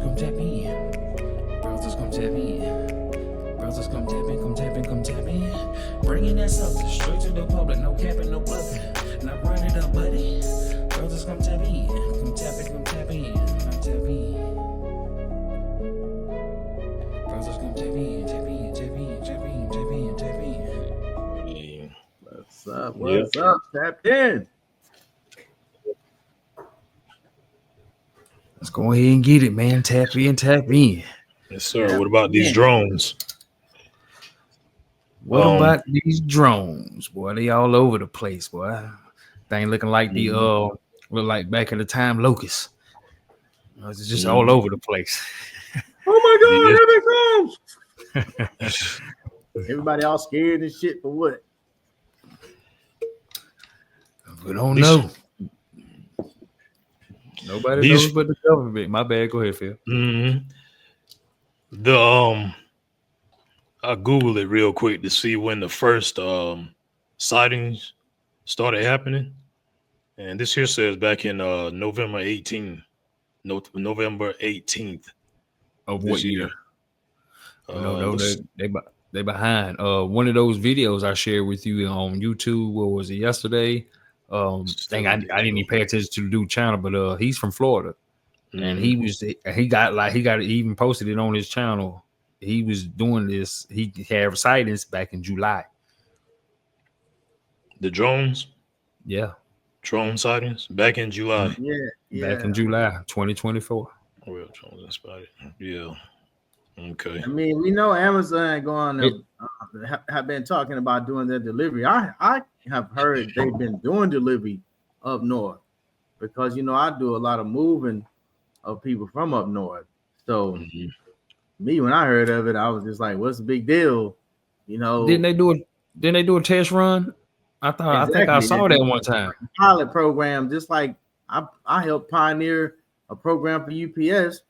come tap in. Brothers come tap in. Brothers come tap in, come tap in, come tap in. Bringing that substance straight to the public, no capping, no bluffing. Now run it up, buddy. Brothers come tap in, come tap in, come tap in, come tap in. Brothers come tap in, tap in, tap in, tap in, tap in, tap in. What's up? What's up? Tap in. Let's go ahead and get it, man. Tap in, tap in. Yes, sir. What about these drones? What about these drones, boy? They all over the place, boy. Thing looking like the look like back in the time locusts. It's just all over the place. Oh my God! Here it comes. Everybody all scared and shit for what? We don't know. Nobody knows but the government. My bad. Go ahead, Phil. Mm-hmm. I Googled it real quick to see when the first sightings started happening, and this here says back in November 18th. Of what year? No, they behind. One of those videos I shared with you on YouTube. What was it yesterday? I didn't even pay attention to the dude channel, but he from Florida, and he even posted it on his channel. He was doing this. He had sightings back in July. The drones, drone sightings back in July. Back in July 2024. Well, drones spotted. Yeah. Okay. I mean, we know Amazon have been talking about doing their delivery. I have heard they've been doing delivery up north because I do a lot of moving of people from up north. So me, when I heard of it, I was just like, "What's the big deal?" Didn't they do a test run? I think I saw that one time. Pilot program, just like I helped pioneer a program for UPS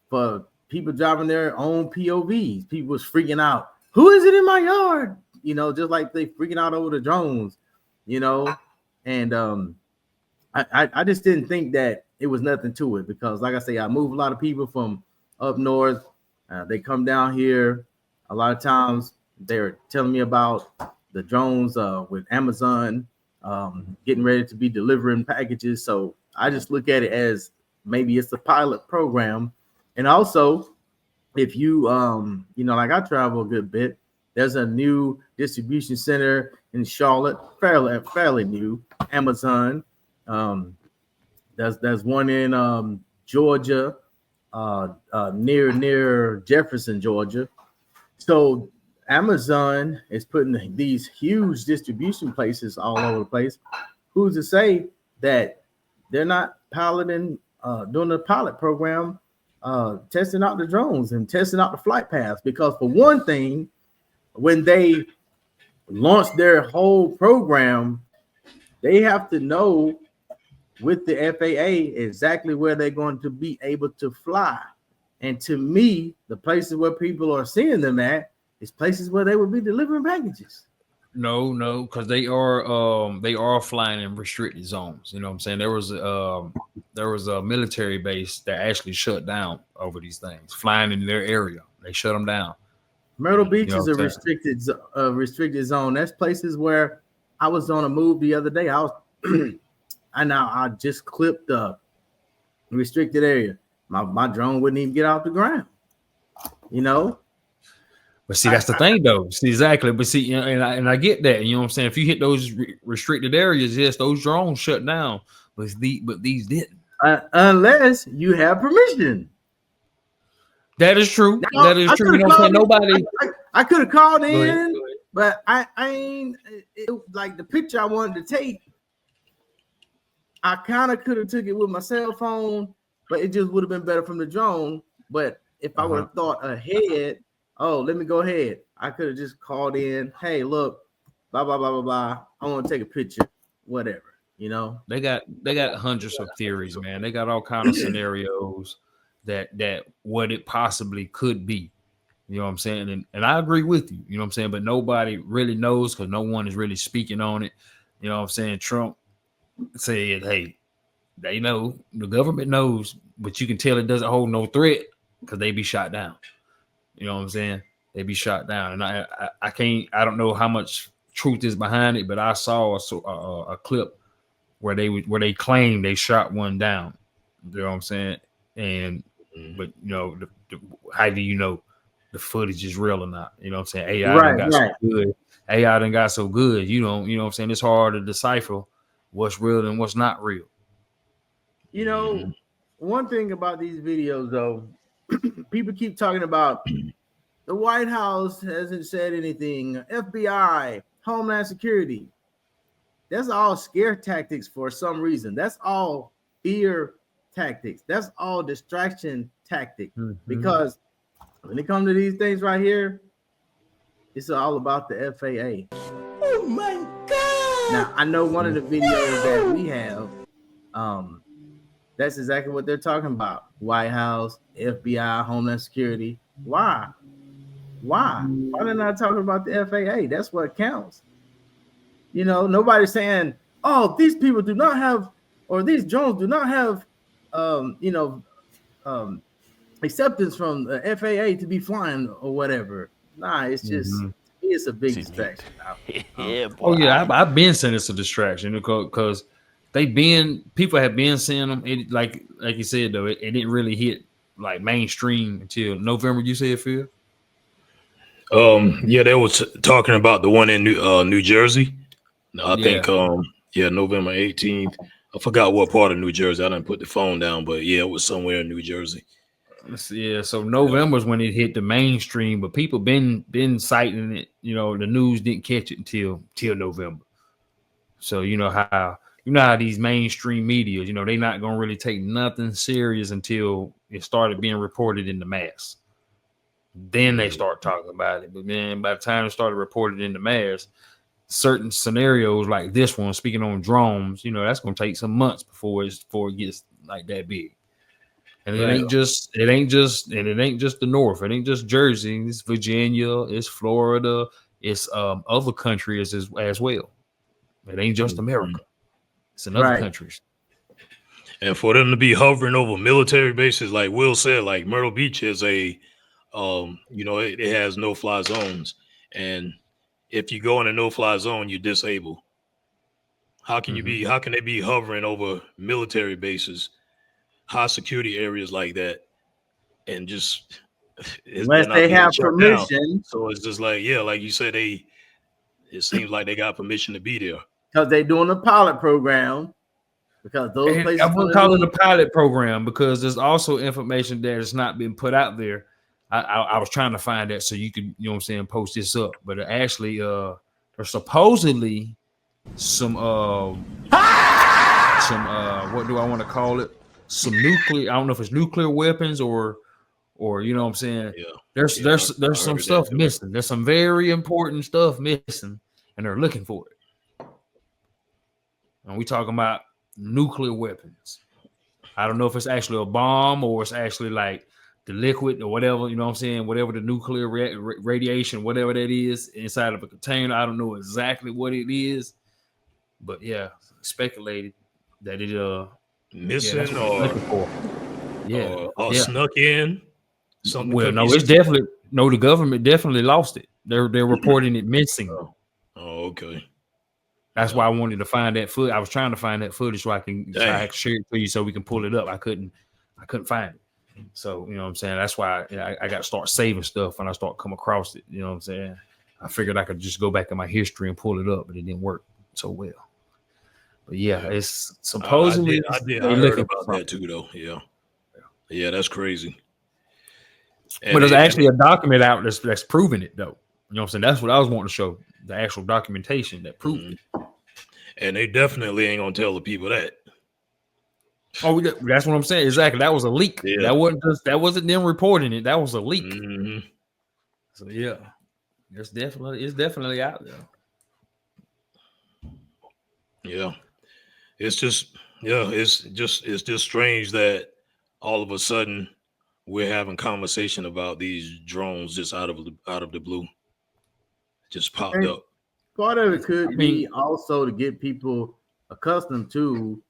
for people driving their own POVs. People was freaking out. Who is it in my yard? Just like they freaking out over the drones, and I just didn't think that it was nothing to it because, like I say, I move a lot of people from up north. They come down here. A lot of times they're telling me about the drones with Amazon getting ready to be delivering packages. So I just look at it as maybe it's a pilot program. And also, if you, like I travel a good bit, there's a new distribution center in Charlotte, fairly new, Amazon. There's one in Georgia, near Jefferson, Georgia. So Amazon is putting these huge distribution places all over the place. Who's to say that they're not piloting, doing a pilot program, testing out the drones and testing out the flight paths? Because for one thing, when they launch their whole program, they have to know with the FAA exactly where they're going to be able to fly. And to me, the places where people are seeing them at is places where they would be delivering packages. No, because they are flying in restricted zones. You know what I'm saying? There was a military base that actually shut down over these things, flying in their area. They shut them down. Myrtle Beach is a restricted zone. That's places where I was on a move the other day. I just clipped a restricted area. My drone wouldn't even get off the ground. But see, that's the thing, though. See, exactly. But see, and I get that. You know what I'm saying? If you hit those restricted areas, yes, those drones shut down. But these didn't. Unless you have permission. That is true. That is true. You know what I'm saying? Nobody. I could have called in, but I ain't like the picture I wanted to take. I kind of could have took it with my cell phone, but it just would have been better from the drone. But if I would have thought ahead, let me go ahead. I could have just called in. Hey, look, blah blah blah blah blah. I want to take a picture, whatever. They got hundreds of theories, man. They got all kinds of scenarios that what it possibly could be. You know what I'm saying? And I agree with you. You know what I'm saying? But nobody really knows because no one is really speaking on it. You know what I'm saying? Trump said, hey, they know, the government knows, but you can tell it doesn't hold no threat because they be shot down. You know what I'm saying? They be shot down, and I can't. I don't know how much truth is behind it, but I saw a clip where they claim they shot one down. You know what I'm saying? And but how do you know the footage is real or not? You know what I'm saying? AI done got so good. AI done got so good. You know what I'm saying? It's hard to decipher what's real and what's not real. You know, one thing about these videos though, people keep talking about the White House hasn't said anything, FBI, Homeland Security. That's all scare tactics for some reason. That's all fear tactics. That's all distraction tactic. Because when it comes to these things right here, it's all about the FAA. Oh my God! Now, I know one of the videos that we have, that's exactly what they're talking about. White House, FBI, Homeland Security. Why? Why are they not talking about the FAA? That's what counts. You know, nobody's saying, oh, these people do not have, or these drones do not have, acceptance from the FAA to be flying or whatever. Nah, it's just, it's a big distraction. Yeah, boy. Oh yeah, I've been saying it's a distraction because people have been seeing them. It, like you said though, it didn't really hit like mainstream until November. You said, Phil? Yeah, they was talking about the one in New Jersey. I think November 18th. I forgot what part of New Jersey. I didn't put the phone down, but yeah, it was somewhere in New Jersey. Yeah, so November's when it hit the mainstream, but people been citing it. You know, the news didn't catch it until November. So you know how these mainstream media, they not gonna really take nothing serious until it started being reported in the mass. Then they start talking about it. But man, by the time it started reported in the mass, certain scenarios like this one, speaking on drones, that's gonna take some months before it gets like that big. And it ain't just the North. It ain't just Jersey. It's Virginia. It's Florida. It's other countries as well. It ain't just America. It's in other countries. And for them to be hovering over military bases, like Will said, like Myrtle Beach is a, it has no-fly zones. And if you go in a no-fly zone, you're disabled. How can how can they be hovering over military bases, high security areas like that, and just unless they have permission? So it's just like, yeah, like you said, it seems like they got permission to be there because they're doing a pilot program. Because those places, I wouldn't call it a pilot program because there's also information that has not been put out there. I was trying to find that so you could, post this up. But actually, there's supposedly some what do I want to call it? Some nuclear. I don't know if it's nuclear weapons or you know what I'm saying. Yeah. There's some stuff missing. There's some very important stuff missing, and they're looking for it. And we talking about nuclear weapons. I don't know if it's actually a bomb or it's actually like the liquid or whatever, you know what I'm saying? Whatever the nuclear radiation, whatever that is inside of a container. I don't know exactly what it is, but yeah, speculated that it missing or snuck in. Something. Well, no, it's definitely the government definitely lost it. They're reporting it missing. Oh, okay. That's why I wanted to find that footage. I was trying to find that footage so I can share it to you so we can pull it up. I couldn't find it. So, you know what I'm saying? That's why I got to start saving stuff when I start come across it. You know what I'm saying? I figured I could just go back in my history and pull it up, but it didn't work so well. But yeah. It's supposedly I heard about that too, though. Yeah, that's crazy. But there's actually a document out that's proving it, though. You know what I'm saying? That's what I was wanting to show, the actual documentation that proved it. And they definitely ain't going to tell the people that. Oh, that's what I'm saying. Exactly. That was a leak. Yeah. That wasn't them reporting it. That was a leak. Mm-hmm. So yeah, it's definitely out there. Yeah. It's just strange that all of a sudden we're having conversation about these drones just out of the blue. Just popped up. Part of it could be also to get people accustomed to,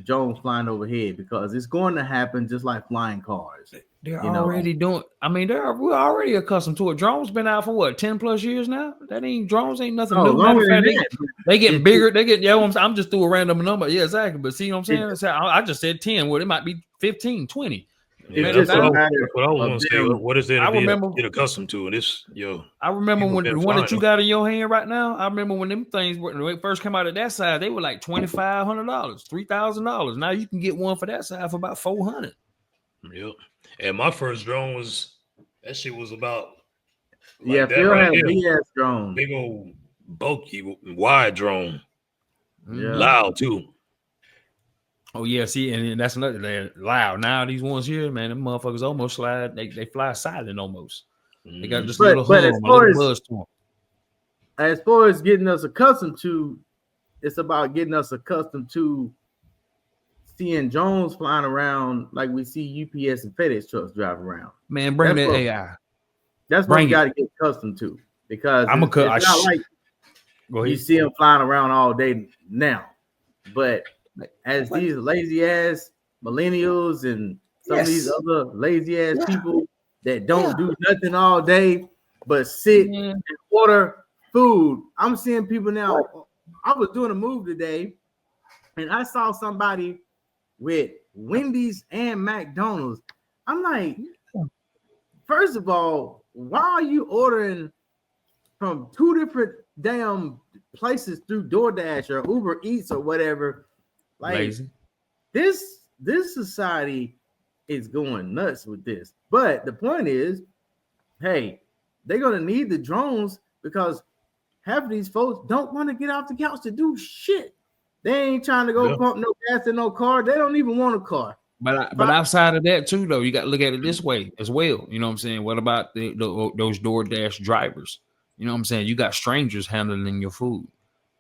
drones flying overhead, because it's going to happen just like flying cars. They're You know, already doing. I mean, we're already accustomed to it. Drones been out for what 10+ years now. That ain't drones ain't nothing new. Matter longer of than fact, that. they getting bigger. They get. Yeah, I'm just threw a random number. Yeah, exactly. But see what I'm saying? So I just said 10. Well, it might be 15, 20. Yeah, It's Man, just a now, matter that's what I was of going to say. them. What is there I to remember. get accustomed to? And I remember people when been the one that flying you them. got in your hand right now. I remember when them things when they first came out of that side, they were like $2,500, $3,000. Now you can get one for that side for about $400. Yep. And my first drone that shit was about Yeah, like that Phil right had a there. big ass drone. Big old bulky wide drone. Yeah. Loud too. Oh yeah, see, and that's another thing. Loud. Now these ones here, man, them motherfuckers almost slide. They fly silent almost. They got just a little But hum, a little buzz to them. as far as getting us accustomed to, it's about getting us accustomed to seeing drones flying around like we see UPS and FedEx trucks drive around. Man, bring that AI. That's what we got to get accustomed to, because it's not like you see them flying around all day now. But as these lazy ass millennials and some of these other lazy ass people that don't do nothing all day but sit and order food, I'm seeing people now. I was doing a move today and I saw somebody with Wendy's and McDonald's. I'm like, first of all, why are you ordering from two different damn places through DoorDash or Uber Eats or whatever? Like, lazy. This society is going nuts with this. But the point is, hey, they're gonna need the drones because half of these folks don't want to get off the couch to do shit. They ain't trying to go pump no gas in no car. They don't even want a car. But outside of that too, though, you got to look at it this way as well. You know what I'm saying? What about those DoorDash drivers? You know what I'm saying? You got strangers handling your food.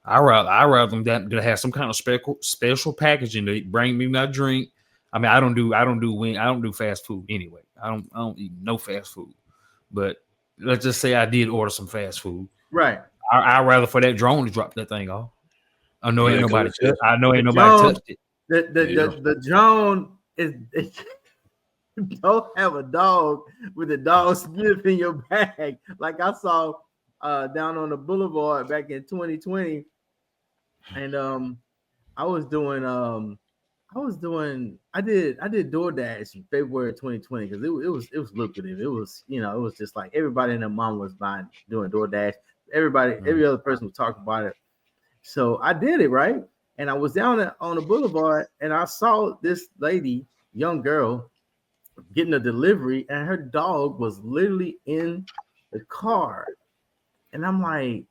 I rather them to have some kind of special packaging to bring me my drink. I mean, I don't do fast food anyway. I don't eat no fast food. But let's just say I did order some fast food. Right. I'd rather for that drone to drop that thing off. I know ain't nobody touched it. The drone is don't have a dog with a dog sniff in your bag. Like I saw down on the boulevard back in 2020. And I did DoorDash in February 2020 because it was lucrative. It was, it was just like everybody and their mom was doing DoorDash. Every other person was talking about it. So I did it, right? And I was down on the boulevard and I saw this lady, young girl, getting a delivery, and her dog was literally in the car. And I'm like,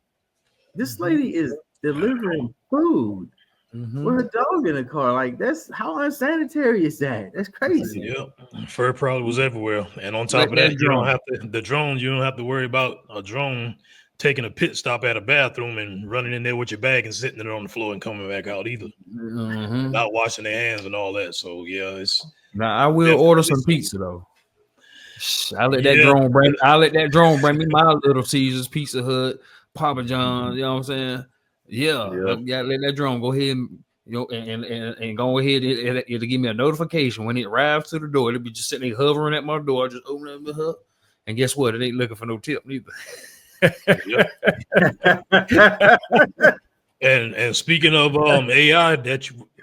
this lady is delivering food with her dog in the car. Like, that's how unsanitary is that? That's crazy. Yeah, fur probably was everywhere. And on top of that, you don't have to worry about a drone taking a pit stop at a bathroom and running in there with your bag and sitting it on the floor and coming back out either, without washing their hands and all that. So yeah, it's. Now I will order some pizza though. I let that drone bring me my Little Caesars, Pizza Hut, Papa John's. You know what I'm saying? Yeah. Let that drone go ahead and and go ahead. It'll give me a notification when it arrives to the door. It'll be just sitting there hovering at my door. I just open up the hub, and guess what? It ain't looking for no tip neither. And speaking of AI,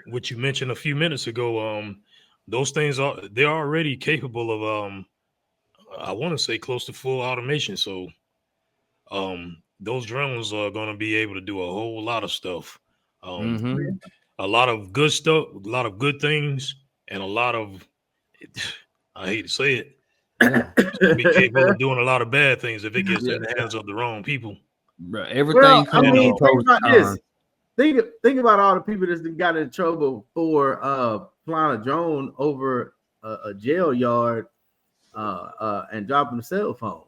what you mentioned a few minutes ago, those things they're already capable of I want to say close to full automation. So those drones are going to be able to do a whole lot of stuff. A lot of good stuff, a lot of good things, and a lot of, I hate to say it, be capable of doing a lot of bad things if it gets in the hands of the wrong people. Bro, everything comes think about this. Think about all the people that's got in trouble for flying a drone over a jail yard and dropping a cell phone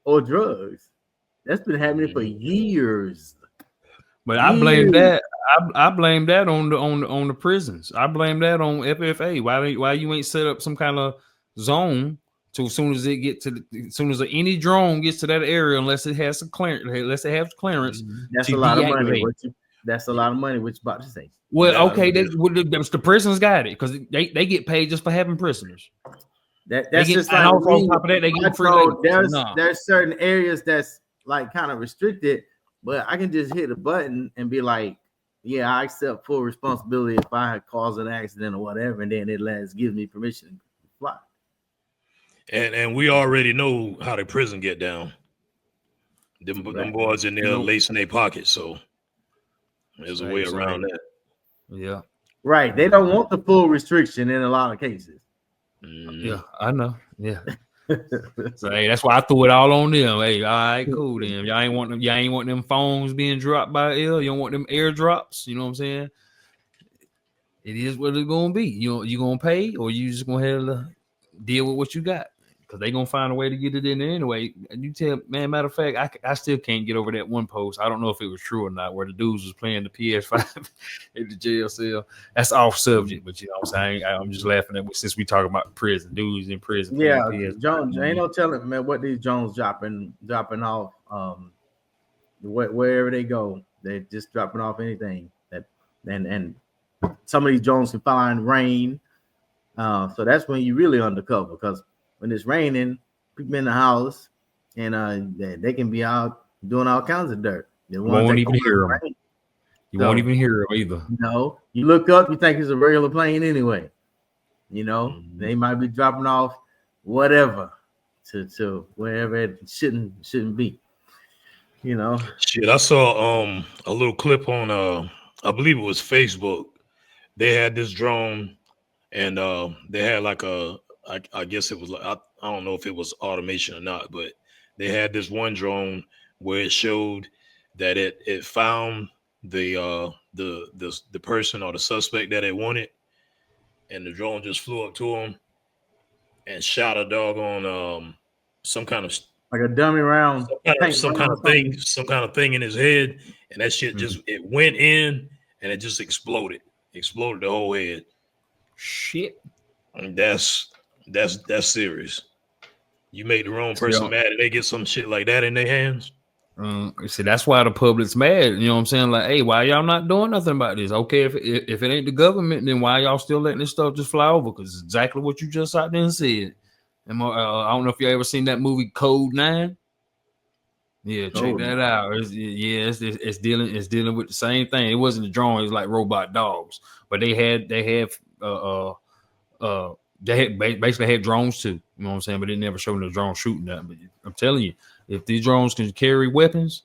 or drugs. That's been happening for years. But I blame that. I blame that on the prisons. I blame that on FFA. Why you ain't set up some kind of zone to as soon as any drone gets to that area, unless it has some clearance, That's a lot of money. That's a lot of money. What you about to say? Well, okay, the prisons got it because they get paid just for having prisoners. That's just like also on me. top of that, they get free So labor. So there's certain areas that's like kind of restricted, but I can just hit a button and be like, yeah, I accept full responsibility if I cause an accident or whatever, and then it gives me permission to fly. And we already know how the prison get down. Them boys in there lacing their pockets, so there's a way around that. Yeah. Right. They don't want the full restriction in a lot of cases. Yeah, I know. Yeah. So hey, that's why I threw it all on them. Hey, all right, cool. Then y'all ain't want them phones being dropped by air. You don't want them airdrops. You know what I'm saying? It is what it's gonna be. You gonna pay, or you just gonna have to deal with what you got, because they gonna find a way to get it in there anyway. You tell, man. Matter of fact, I still can't get over that one post. I don't know if it was true or not, where the dudes was playing the PS5 in the jail cell. That's off subject, but you know what I'm saying. I'm just laughing at since we talk about prison, dudes in prison. Yeah, PS5. Jones, ain't no telling, man, what these Jones dropping off. Wherever they go, they're just dropping off anything that, and some of these Jones can find rain. So that's when you really undercover, because when it's raining, people in the house, and they can be out doing all kinds of dirt. You won't even hear them. Won't even hear them either. You know, you look up, you think it's a regular plane anyway. You know, they might be dropping off whatever to wherever it shouldn't be. You know, shit. I saw a little clip on I believe it was Facebook. They had this drone, and they had like I guess it was like, I don't know if it was automation or not, but they had this one drone where it showed that it found the person or the suspect that it wanted, and the drone just flew up to him and shot a dog on some kind of like a dummy round, some kind of thing in his head, and that shit just it went in and it just exploded the whole head. Shit. And that's serious. You make the wrong person mad and they get some shit like that in their hands. See, that's why the public's mad. You know what I'm saying? Like, hey, why y'all not doing nothing about this? Okay, if it ain't the government, then why y'all still letting this stuff just fly over? Because it's exactly what you just out there and said. I don't know if you ever seen that movie Code 9. Yeah, check that out. It's dealing with the same thing. It wasn't a drone. It was like robot dogs, but they basically had drones too. You know what I'm saying? But they never showed the drone shooting that. But I'm telling you, if these drones can carry weapons,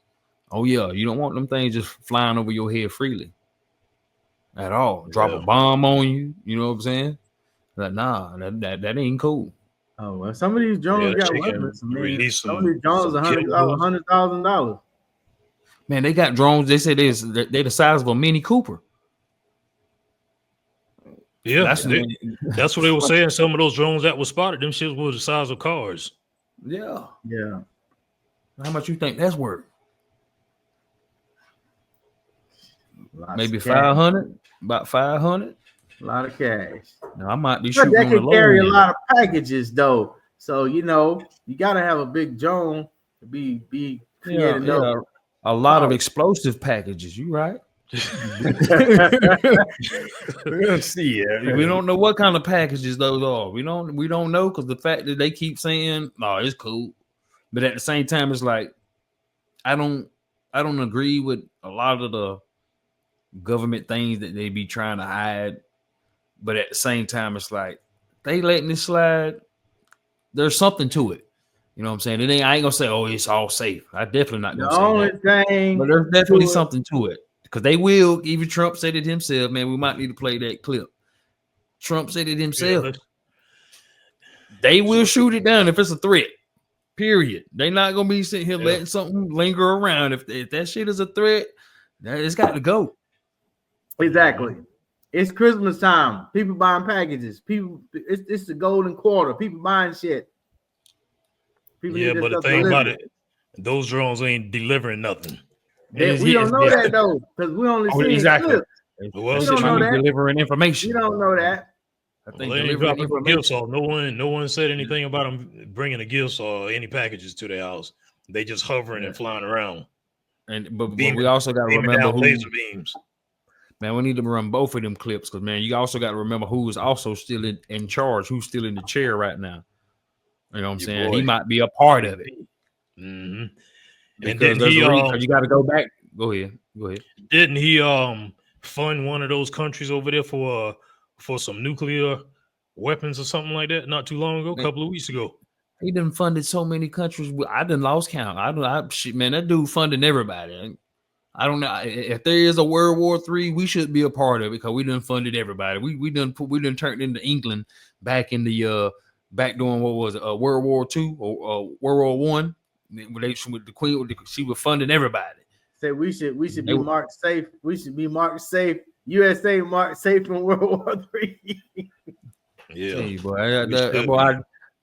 oh yeah, you don't want them things just flying over your head freely at all. Drop a bomb on you. You know what I'm saying? Like, nah, that ain't cool. Oh, well, some of these drones got weapons. Some of these drones are $100,000. Man, they got drones. They say they're the size of a Mini Cooper. Yeah, that's what they were saying. Some of those drones that were spotted, them shits were the size of cars. Yeah. Yeah. How much you think that's worth? Maybe 500. About 500. A lot of cash. Now I might be shooting. That can carry a lot of packages though. So you gotta have a big drone to be creating a lot of explosive packages. You right? See, we don't know what kind of packages those are. We don't know, because the fact that they keep saying, "No, it's cool," but at the same time, it's like I don't agree with a lot of the government things that they be trying to hide. But at the same time, it's like they letting this slide. There's something to it. You know what I'm saying? I ain't gonna say, oh, it's all safe. I definitely not gonna say that. But there's definitely something to it. Because they will. Even Trump said it himself. Man, we might need to play that clip. Trump said it himself. They will shoot it down if it's a threat. Period. They're not gonna be sitting here letting something linger around. If that shit is a threat, it's got to go. Exactly. It's Christmas time. People buying packages. It's the golden quarter. People buying shit. People but the thing about it, those drones ain't delivering nothing. We don't know that though, because we only see clips. Well, we don't know that. Delivering information. We don't know that. I think they ain't dropping a gift saw. No one said anything about them bringing a gift or any packages to their house. They just hovering and flying around. But we also got to remember who laser beams. Man, we need to run both of them clips because, man, you also got to remember who is also still in charge, who's still in the chair right now. You know what I'm saying? He might be a part of it. Mm-hmm. Because there's a reason. You got to go back. Go ahead. Didn't he fund one of those countries over there for some nuclear weapons or something like that not too long ago, a couple of weeks ago? He done funded so many countries. I done lost count. Shit, man, that dude funding everybody. I don't know if there is a World War III. We should be a part of it because we done funded everybody. We done turned into England back in the back during what was it, World War II or World War I. With the Queen, she was funding everybody. Say we should be marked safe. We should be marked safe. USA marked safe from World War III. Yeah, hey, boy,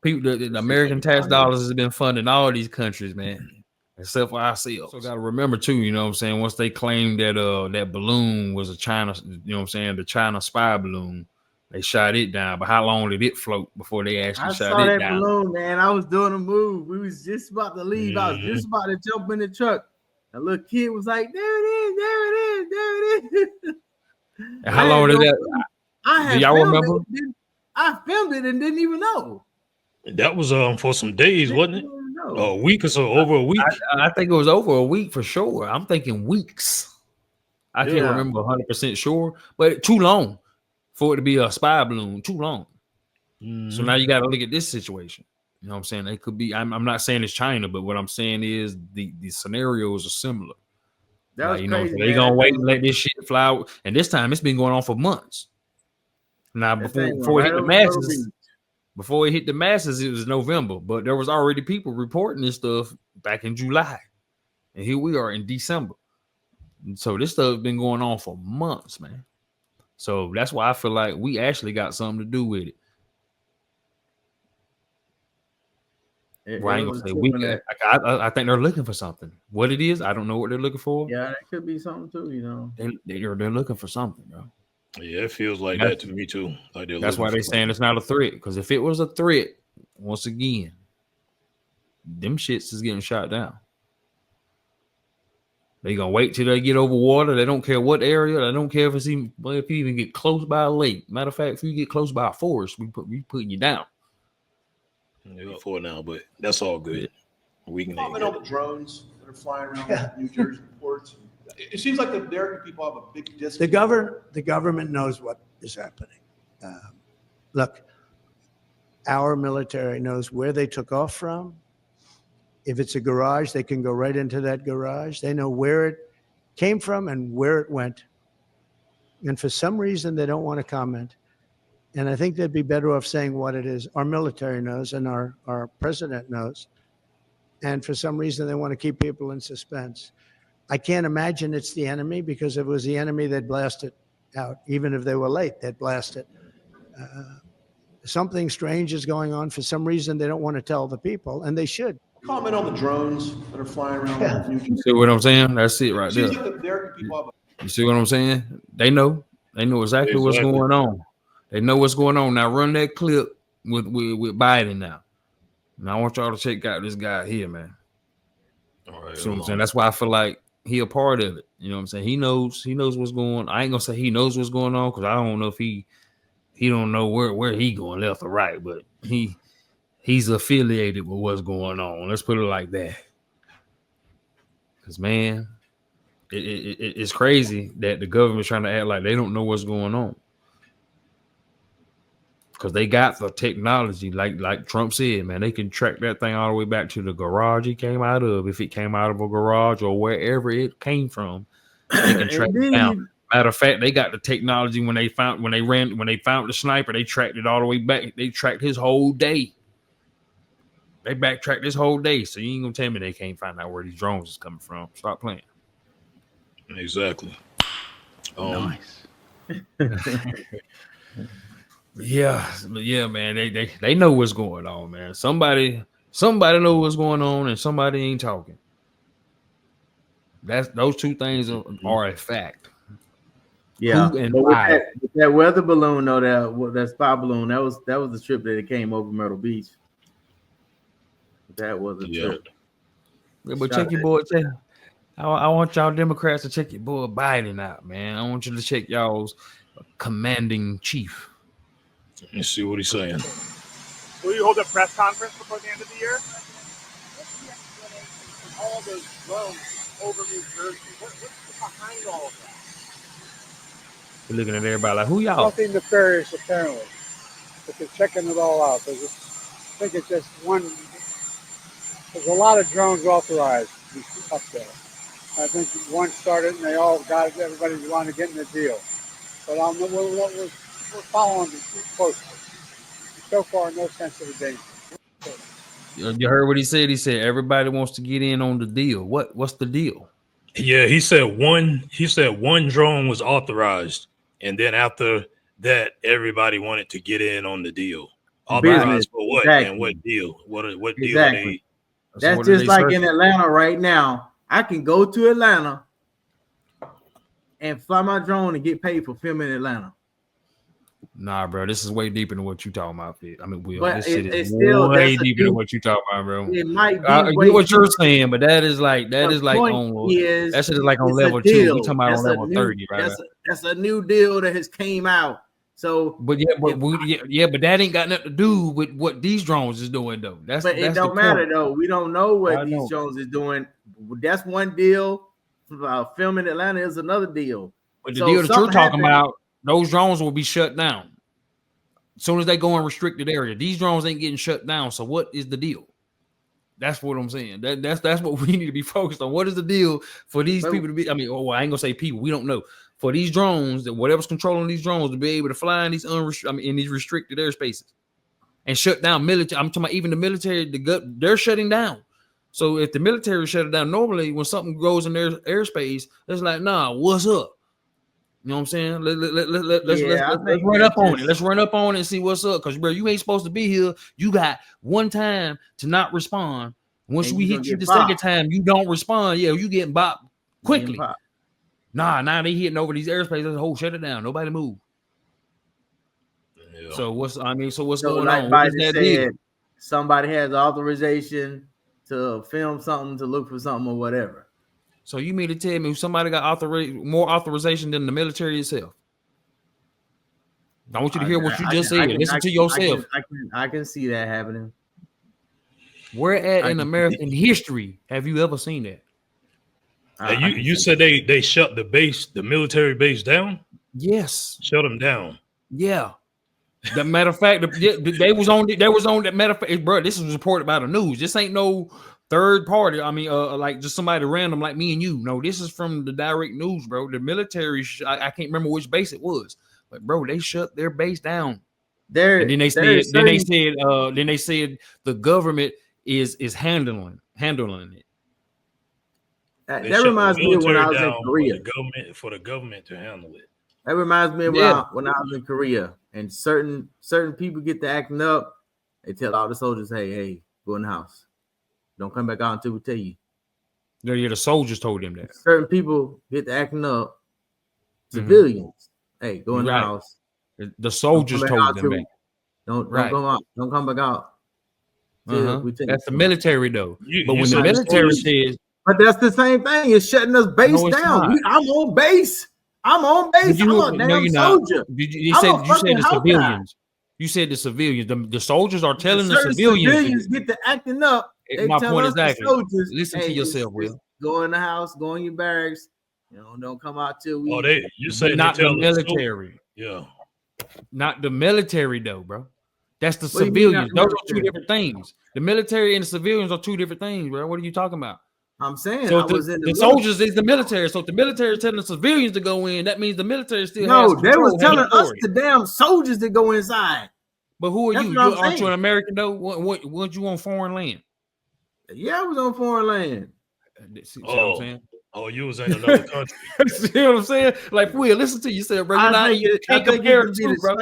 the American tax dollars has been funding all these countries, man. Except for ourselves. So got to remember too, you know what I'm saying? Once they claimed that that balloon was a China, you know what I'm saying, the China spy balloon, they shot it down. But how long did it float before they actually shot it down? I saw that balloon, man. I was doing a move. We was just about to leave. I was just about to jump in the truck. A little kid was like, "There it is, there it is, there it is." And how long did that? Do y'all remember? I filmed it and didn't even know. That was for some days, wasn't it? A week or so, over a week. I think it was over a week for sure. I'm thinking weeks. I can't remember 100% sure, but too long for it to be a spy balloon. Too long. So now you got to look at this situation. You know what I'm saying? It could be. I'm not saying it's China, but what I'm saying is the scenarios are similar. That was crazy. They're gonna wait and let this shit fly out. And this time it's been going on for months. Now before it hit the masses. Before it hit the masses, it was November, but there was already people reporting this stuff back in July. And here we are in December. And so this stuff been going on for months, man. So that's why I feel like we actually got something to do with it. Well, I ain't gonna say we. I think they're looking for something. What it is, I don't know what they're looking for. Yeah, that could be something too, you know. They're looking for something, bro. Yeah, it feels like that to me too. Like that's why they're saying it's not a threat. Because if it was a threat, once again, them shits is getting shot down. They gonna wait till they get over water. They don't care what area. They don't care if you even get close by a lake. Matter of fact, if you get close by a forest, we putting you down. For now, but that's all good. Yeah. We can comment on the drones that are flying around New Jersey ports. It seems like the American people have a big disconnect. The government knows what is happening. Look, our military knows where they took off from. If it's a garage, they can go right into that garage. They know where it came from and where it went. And for some reason, they don't want to comment. And I think they'd be better off saying what it is. Our military knows and our president knows. And for some reason, they want to keep people in suspense. I can't imagine it's the enemy, because if it was the enemy, they'd blast it out. Even if they were late, they'd blast it. Something strange is going on. For some reason, they don't want to tell the people, and they should. Comment on the drones that are flying around New Jersey. You see what I'm saying? That's it right there. Like the American people you see what I'm saying? They know exactly what's going on. They know what's going on. Now run that clip with Biden now. Now I want y'all to check out this guy here, man. All right. See what I'm saying? That's why I feel like he a part of it. You know what I'm saying? He knows what's going on. I ain't gonna say he knows what's going on, because I don't know if he don't know where he going, left or right, but he's affiliated with what's going on. Let's put it like that. Because, man, it's crazy that the government's trying to act like they don't know what's going on. Because they got the technology, like Trump said, man, they can track that thing all the way back to the garage it came out of. If it came out of a garage or wherever it came from, they can track it down. Matter of fact, they got the technology when they found the sniper, they tracked it all the way back. They tracked his whole day. They backtracked this whole day. So you ain't gonna tell me they can't find out where these drones is coming from. Stop playing. Exactly. Nice. Yeah, man. They know what's going on, man. Somebody know what's going on, and somebody ain't talking. Those two things are a fact. Yeah, who and but why? With that weather balloon, that spy balloon, that was the trip that it came over Myrtle Beach. That was a trip. Yeah, but check your boy. I want y'all Democrats to check your boy Biden out, man. I want you to check y'all's commanding chief. Let's see what he's saying. Will you hold a press conference before the end of the year? All those drones over New Jersey. What's behind all of that? We're looking at everybody like, who y'all? Nothing nefarious, apparently. But they're checking it all out. I think it's just one. There's a lot of drones authorized up there. I think one started and they all got it. Everybody wanted to get in the deal. But we're following it closely. So far, no sense of danger. You heard what he said? He said everybody wants to get in on the deal. What's the deal? Yeah, he said one drone was authorized, and then after that, everybody wanted to get in on the deal. Authorized Business. for what? Exactly. And what deal? What deal Exactly. are they? That's just like in Atlanta right now. I can go to Atlanta and fly my drone and get paid for filming in Atlanta. Nah, bro, this is way deeper than what you talking about. I mean, Will, But this shit is still, way deeper than what you talking about, bro. It might be. I get what you're saying, but that is like on that shit is like on level 2. We talking about on level 30, right? That's a new deal that has came out. So, but that ain't got nothing to do with what these drones is doing, though. It don't matter though. We don't know what these drones is doing. That's one deal. Filming Atlanta is another deal. But the deal that you're talking about, those drones will be shut down as soon as they go in restricted area. These drones ain't getting shut down. So what is the deal? That's what I'm saying. That's what we need to be focused on. What is the deal for these people to be? I mean, I ain't gonna say people. We don't know. For these drones, that whatever's controlling these drones to be able to fly in these in these restricted airspaces and shut down military. I'm talking about even the military. They're shutting down. So if the military shut it down, normally when something goes in their airspace, it's like, nah, what's up? You know what I'm saying? Let's run up on it. Let's run up on it and see what's up. Because, bro, you ain't supposed to be here. You got one time to not respond. Once we hit you the second time, you don't respond. Yeah, you getting bopped quickly. Now they hitting over these airspaces. Oh, shut it down. Nobody move. Yeah. So what's going on? What is that deal? Somebody has authorization to film something, to look for something or whatever. So you mean to tell me somebody got more authorization than the military itself? I want you to hear what you just said. Listen to yourself. I can see that happening. Where at in American history have you ever seen that? You said they shut the military base down? Yes. Shut them down. Yeah. The matter of fact, they was on that matter of fact, bro. This was reported by the news. This ain't no third party. I mean, like just somebody random like me and you. No, this is from the direct news, bro. The military, I can't remember which base it was, but bro, they shut their base down. And then they said the government is handling it. That reminds me of when I was in Korea. For the government to handle it. That reminds me of when I was in Korea, and certain people get to acting up. They tell all the soldiers, "Hey, go in the house. Don't come back out until we tell you." No, yeah, the soldiers told them that. Certain people get to acting up. Civilians, hey, go in the house. The soldiers told them that. Don't come out. Don't come back out. That's the military, though. But when the military says, but that's the same thing. It's shutting us base down. I'm on base. I'm on base. I'm a damn soldier. You said the civilians. You said the civilians. The soldiers are telling the civilians get to acting up. My point exactly. Listen to yourself, Will. Go in the house. Go in your barracks. Don't come out till we. You said not the military. Yeah. Not the military though, bro. That's the civilians. Those are two different things. The military and the civilians are two different things, bro. What are you talking about? I'm saying so the soldiers is the military. So if the military is telling the civilians to go in, that means the military still has they was telling us the damn soldiers to go inside. But who are you? Aren't you an American though? Weren't you on foreign land? Yeah, I was on foreign land. See what I'm saying? Oh, you was in another country. See what I'm saying? Like, Will, listen to yourself, bro. You can't compare the two, bro.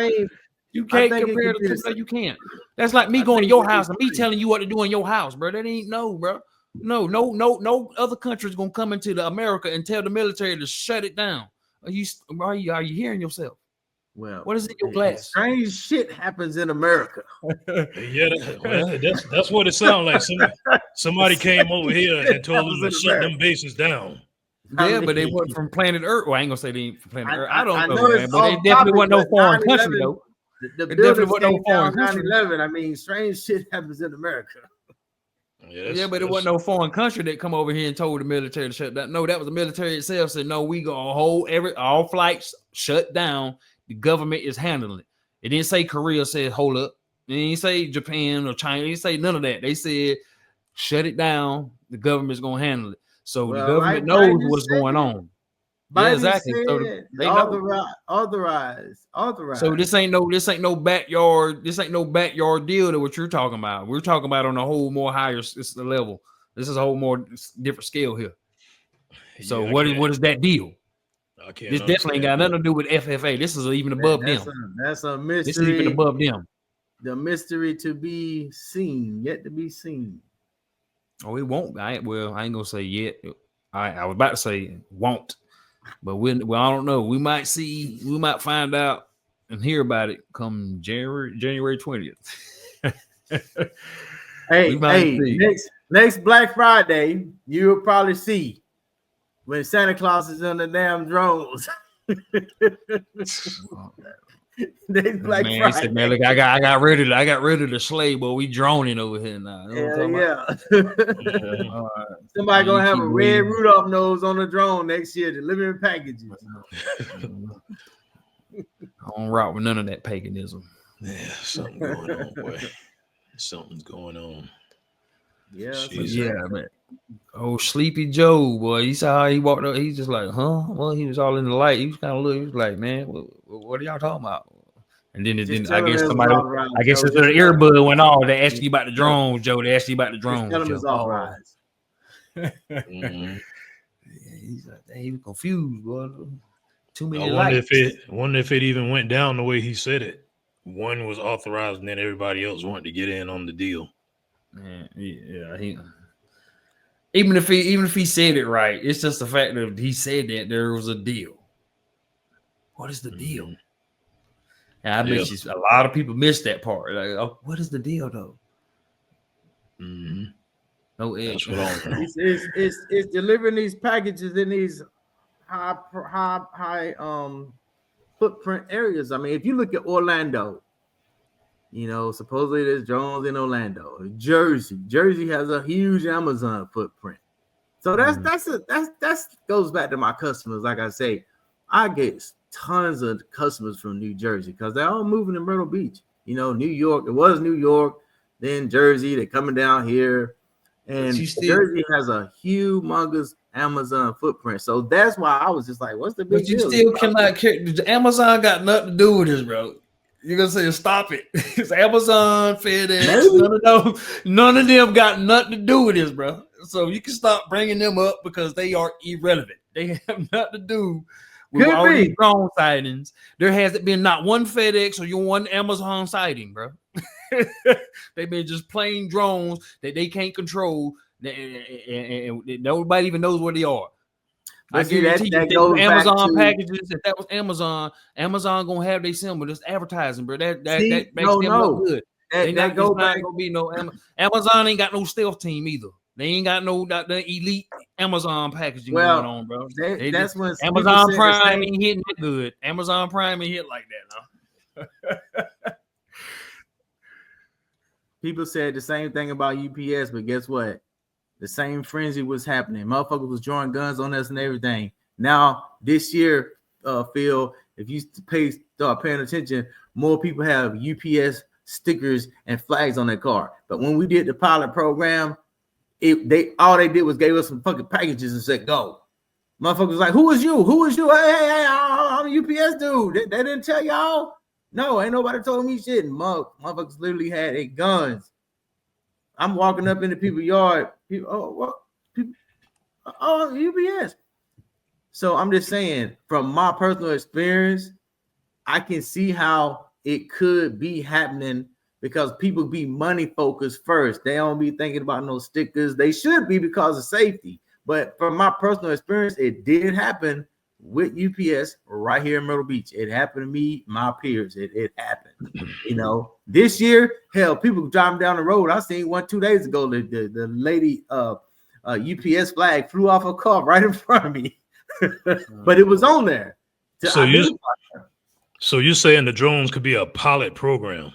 You can't compare the two. You can't. That's like me going to your house and me telling you what to do in your house, bro. That ain't bro. No other country is gonna come into America and tell the military to shut it down. Are you hearing yourself? Well, What is in your glass? Strange shit happens in America. Yeah, that's what it sounds like. Somebody came over here and told them to shut them bases down. Yeah, but they weren't from planet Earth. Well, I ain't gonna say they ain't from planet Earth. I don't know, man. It's But they off definitely topic, wasn't no but foreign 9/11 country, though. The It definitely buildings wasn't no came foreign down country. 9/11. I mean, strange shit happens in America. Yeah, but it wasn't no foreign country that come over here and told the military to shut down. No, that was the military itself said, no, we gonna hold all flights shut down. The government is handling it. It didn't say Korea said hold up. It didn't say Japan or China. It didn't say none of that. They said shut it down. The government's gonna handle it. So the government knows what's going on. Yeah, exactly. So they authorize. So this ain't no backyard. This ain't no backyard deal to what you're talking about. We're talking about on a whole more higher level. This is a whole more different scale here. So what is that deal? This definitely ain't got nothing to do with FFA. This is even above them. That's a mystery. This is even above them. The mystery to be seen, yet to be seen. Oh, it won't. I ain't gonna say yet. I was about to say won't. But I don't know. We might find out and hear about it come January 20th. Next Black Friday, you'll probably see when Santa Claus is on the damn drones. Next Black Friday. Said, man, look, I got rid of the sleigh, but we droning over here now. You know Somebody gonna have a red Rudolph nose on the drone next year, delivering packages. I don't rock with none of that paganism. Yeah, something going on, boy. Something's going on. Yeah, man. Oh, Sleepy Joe, boy. You saw how he walked up. He's just like, huh? Well, he was all in the light. He was kind of looking. He was like, man, what are y'all talking about? And then I guess somebody, I guess it's an earbud went off. They asked you about the drones, Joe. They asked you about the drones. He's like, he was confused, boy. Too many lights. Wonder if it even went down the way he said it. One was authorized, and then everybody else wanted to get in on the deal. Man, yeah. Even if he said it right, it's just the fact that he said that there was a deal. What is the deal? And I bet a lot of people missed that part. Like, oh, what is the deal though? Mm-hmm. No edge. It's delivering these packages in these high footprint areas. I mean, if you look at Orlando, supposedly there's drones in Orlando. Jersey has a huge Amazon footprint. So that goes back to my customers. Like I say, I get tons of customers from New Jersey because they're all moving to Myrtle Beach. New York. It was New York, then Jersey. They're coming down here, and Jersey has a humongous Amazon footprint. So that's why I was just like, "What's the big deal?" But you still cannot care. Amazon got nothing to do with this, bro. You're gonna say stop it. It's Amazon, FedEx, none of them got nothing to do with this, bro. So you can stop bringing them up because they are irrelevant. They have nothing to do with all these drone sightings. There hasn't been not one FedEx or one Amazon sighting, bro. They've been just plain drones that they can't control, and nobody even knows where they are. I guarantee you, Amazon packages. If that was Amazon gonna have their symbol. Just advertising, bro. That makes them look good. Not gonna be no Amazon ain't got no stealth team either. They ain't got no elite Amazon packaging going on, bro. That's when Amazon Prime ain't hitting that good. Amazon Prime ain't hit like that, no. People said the same thing about UPS, but guess what? The same frenzy was happening. Motherfuckers was drawing guns on us and everything. Now, this year, Phil, if you start paying attention, more people have UPS stickers and flags on their car. But when we did the pilot program, all they did was gave us some fucking packages and said, go. Motherfuckers was like, who is you? Who is you? Hey, I'm a UPS dude. They didn't tell y'all? No, ain't nobody told me shit. Motherfuckers literally had their guns. I'm walking up into people's yard. UPS. So I'm just saying, from my personal experience, I can see how it could be happening because people be money focused first. They don't be thinking about no stickers. They should be because of safety. But from my personal experience, it did happen with UPS right here in Myrtle Beach. It happened to me, my peers. It happened. You know, this year, hell, people driving down the road. I seen one 2 days ago. The lady UPS flag flew off a car right in front of me, but it was on there. So you're saying the drones could be a pilot program?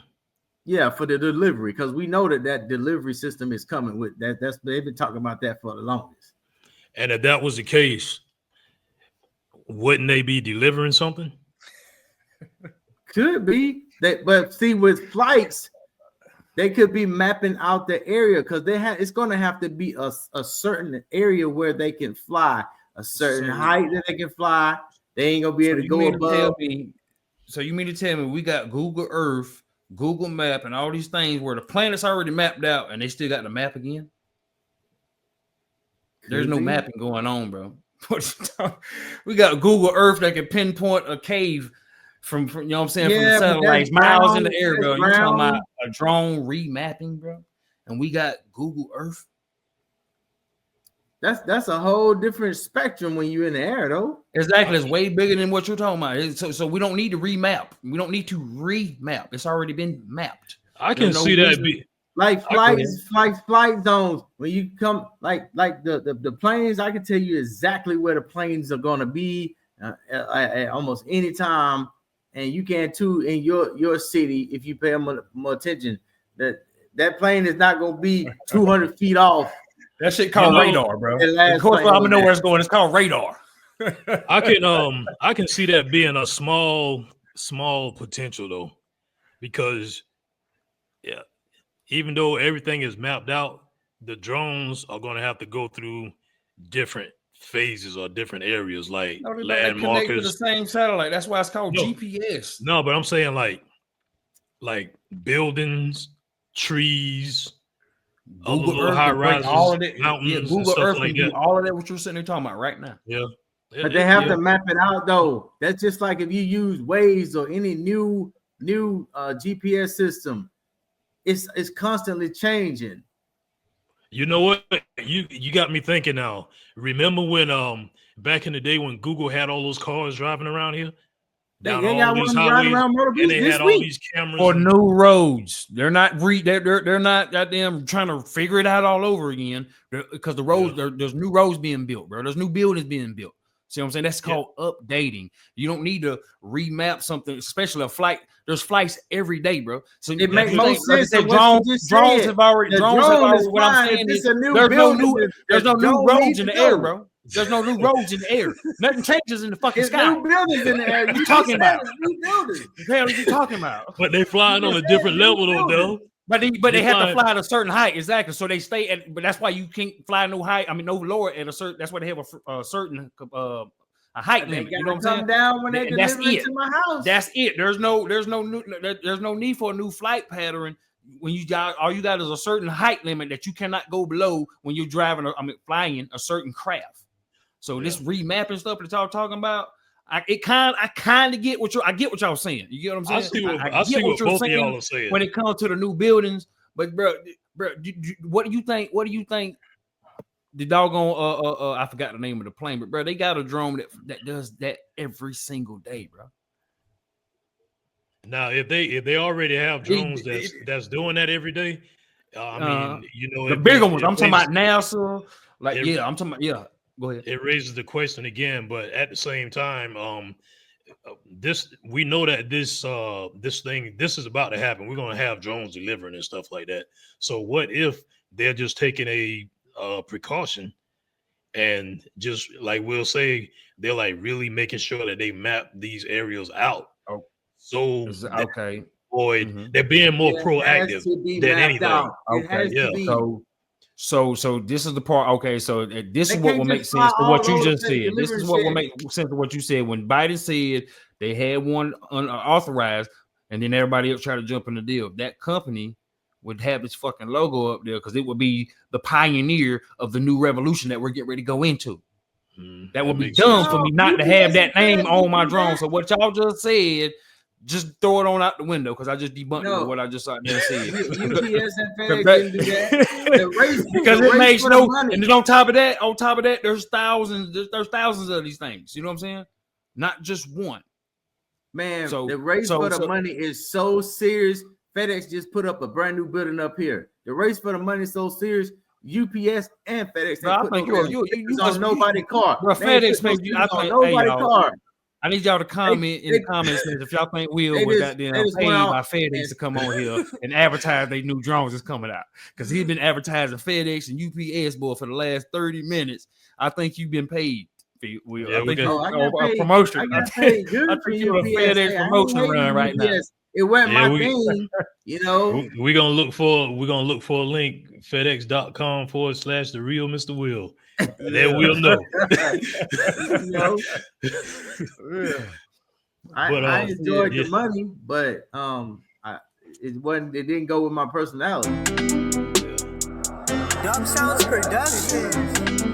Yeah, for the delivery, because we know that delivery system is coming with that. They've been talking about that for the longest. And if that was the case, wouldn't they be delivering something? Could be that, but see, with flights, they could be mapping out the area because it's going to have to be a certain area where they can fly, a certain height that they can fly. They ain't gonna be able to go above. So you mean to tell me we got Google Earth, Google Map, and all these things where the planet's already mapped out, and they still got the map again? There's no mapping going on, bro. We got Google Earth that can pinpoint a cave from you know what I'm saying, from the satellites miles in the air, bro. You talking about a drone remapping, bro? And we got Google Earth. That's a whole different spectrum when you're in the air, though. Exactly, it's way bigger than what you're talking about. So we don't need to remap. We don't need to remap. It's already been mapped. I can see that be like flight zones. When you come, like the planes, I can tell you exactly where the planes are going to be at almost any time, and you can too in your city if you pay more attention. That plane is not going to be 200 feet off. That shit called radar, bro. Of course, I'm gonna know where it's going. It's called radar. I can see that being a small potential though, because even though everything is mapped out, the drones are going to have to go through different phases or different areas, like land markers. The same satellite. That's why it's called GPS. No, but I'm saying like buildings, trees. Google Earth high rises, all of that. Mountains, Google Earth like can do all of that. What you're sitting there talking about right now. Yeah, but they have to map it out though. That's just like if you use Waze or any new GPS system. It's constantly changing. You know what? You got me thinking now. Remember when back in the day when Google had all those cars driving around here? They got one driving around Myrtle Beach this week. All these cameras for new roads. They're not they're not goddamn trying to figure it out all over again because the roads there's new roads being built, bro. There's new buildings being built. See what I'm saying? That's called updating. You don't need to remap something, especially a flight. There's flights every day, bro. So it makes most sense. Drones have already. What I'm saying is there's no new roads in the air, bro. There's no new roads in the air. Nothing changes in the fucking sky. New buildings in the air. What are you talking about? New buildings. What the hell are you talking about? But they flying on a different level though. But they have to fly at a certain height, exactly. So they stay at. But that's why you can't fly no height. I mean, no lower at a certain. That's why they have a certain a height limit. You know what I'm saying? Down when they deliver it to my house. That's it. There's no need for a new flight pattern. When you got all you got is a certain height limit that you cannot go below when you're flying a certain craft. So this remapping stuff that y'all talking about, I kind of get what y'all saying. You get what I'm saying? I see what both of y'all are saying when it comes to the new buildings. But bro, what do you think? What do you think? The doggone I forgot the name of the plane, but bro, they got a drone that does that every single day, bro. Now, if they already have drones that's doing that every day, I mean, you know, the bigger ones. I'm talking about NASA. I'm talking about Go ahead. It raises the question again, but at the same time, we know that this is about to happen. We're gonna have drones delivering and stuff like that. So what if they're just taking a precaution and just like we'll say they're like really making sure that they map these areas out. Oh, so okay. They're being more proactive than anything. Okay. So this is the part. Okay, so this is what will make sense to what you just said. This is what will make sense to what you said when Biden said they had one unauthorized, and then everybody else tried to jump in the deal. That company would have its fucking logo up there because it would be the pioneer of the new revolution that we're getting ready to go into. That would be dumb for me not to have that name on my drone. So what y'all just said, just throw it on out the window because I just debunked what I just said. UPS and FedEx didn't do that. Because it makes no. And then on top of that, there's thousands of these things. You know what I'm saying? not just one. Man, the race for the money is so serious. FedEx just put up a brand new building up here. The race for the money is so serious. UPS and FedEx. Bro, I think you on nobody's car. Bro, FedEx maybe I think nobody's car. I need y'all to comment in the comments if y'all think Will was goddamn paid by FedEx to come on here and advertise they new drones is coming out. Because he's been advertising FedEx and UPS boy for the last 30 minutes. I think you've been paid. Will. Yeah, I think a promotion. I got paid good I think you're a FedEx promotion run right now. It wasn't my thing, you know. We're gonna look for a link, FedEx.com/the real Mr. Will. And then we'll know. You know. I enjoyed the money, but it didn't go with my personality. Dumb Sounds Productions.